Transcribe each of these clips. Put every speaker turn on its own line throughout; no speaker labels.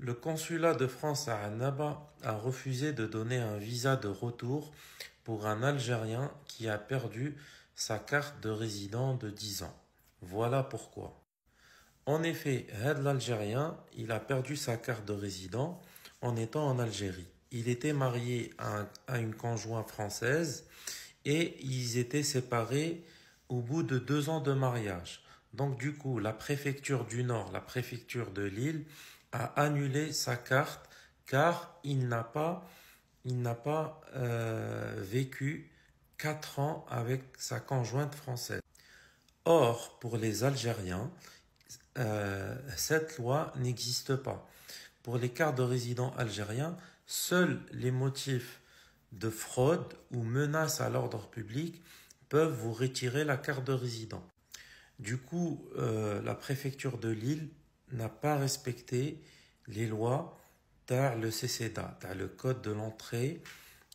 Le consulat de France à Annaba a refusé de donner un visa de retour pour un Algérien qui a perdu sa carte de résident de 10 ans. Voilà pourquoi. En effet, l'Algérien, il a perdu sa carte de résident en étant en Algérie. Il était marié à une conjointe française et ils étaient séparés au bout de 2 ans de mariage. Donc du coup, la préfecture du Nord, la préfecture de Lille, a annulé sa carte car il n'a pas vécu 4 ans avec sa conjointe française. Or, pour les Algériens, cette loi n'existe pas. Pour les cartes de résident algériens, seuls les motifs de fraude ou menace à l'ordre public peuvent vous retirer la carte de résident. Du coup, la préfecture de Lille n'a pas respecté les lois dans le CCDA, dans le code de l'entrée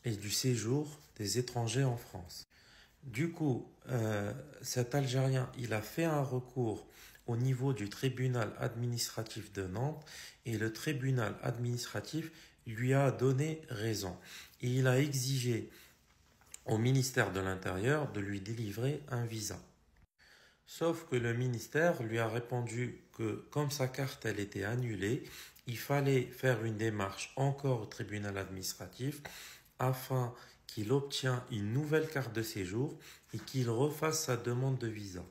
et du séjour des étrangers en France. Du coup, cet Algérien, il a fait un recours au niveau du tribunal administratif de Nantes et le tribunal administratif lui a donné raison. Et il a exigé au ministère de l'Intérieur de lui délivrer un visa. Sauf que le ministère lui a répondu que comme sa carte elle était annulée, il fallait faire une démarche encore au tribunal administratif afin qu'il obtienne une nouvelle carte de séjour et qu'il refasse sa demande de visa.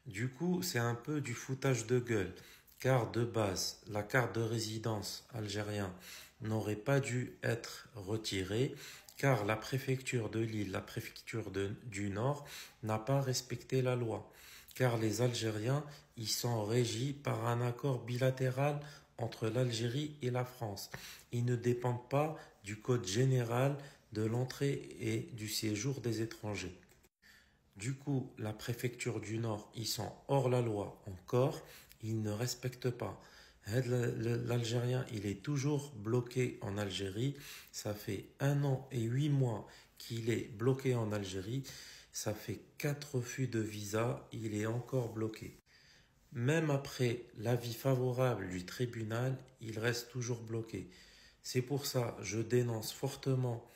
Du coup, c'est un peu du foutage de gueule, car de base, la carte de résidence algérienne n'aurait pas dû être retirée, car la préfecture de Lille, la préfecture du Nord, n'a pas respecté la loi, car les Algériens, ils sont régis par un accord bilatéral entre l'Algérie et la France. Ils ne dépendent pas du code général de l'entrée et du séjour des étrangers. Du coup, la préfecture du Nord, ils sont hors la loi encore, ils ne respectent pas. L'Algérien, il est toujours bloqué en Algérie. Ça fait 1 an et 8 mois qu'il est bloqué en Algérie. Ça fait 4 refus de visa, il est encore bloqué. Même après l'avis favorable du tribunal, il reste toujours bloqué. C'est pour ça que je dénonce fortement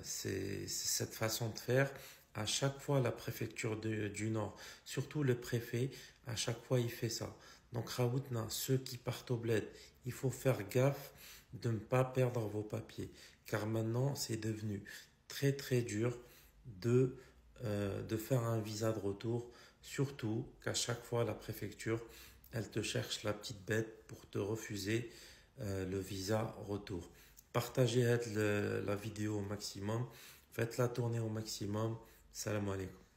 cette façon de faire. À chaque fois, la préfecture du Nord, surtout le préfet, à chaque fois, il fait ça. Donc, Raoutna, ceux qui partent au bled, il faut faire gaffe de ne pas perdre vos papiers. Car maintenant, c'est devenu très très dur de faire un visa de retour. Surtout qu'à chaque fois, la préfecture, elle te cherche la petite bête pour te refuser le visa retour. Partagez la vidéo au maximum, faites-la tourner au maximum. Salam alaikum.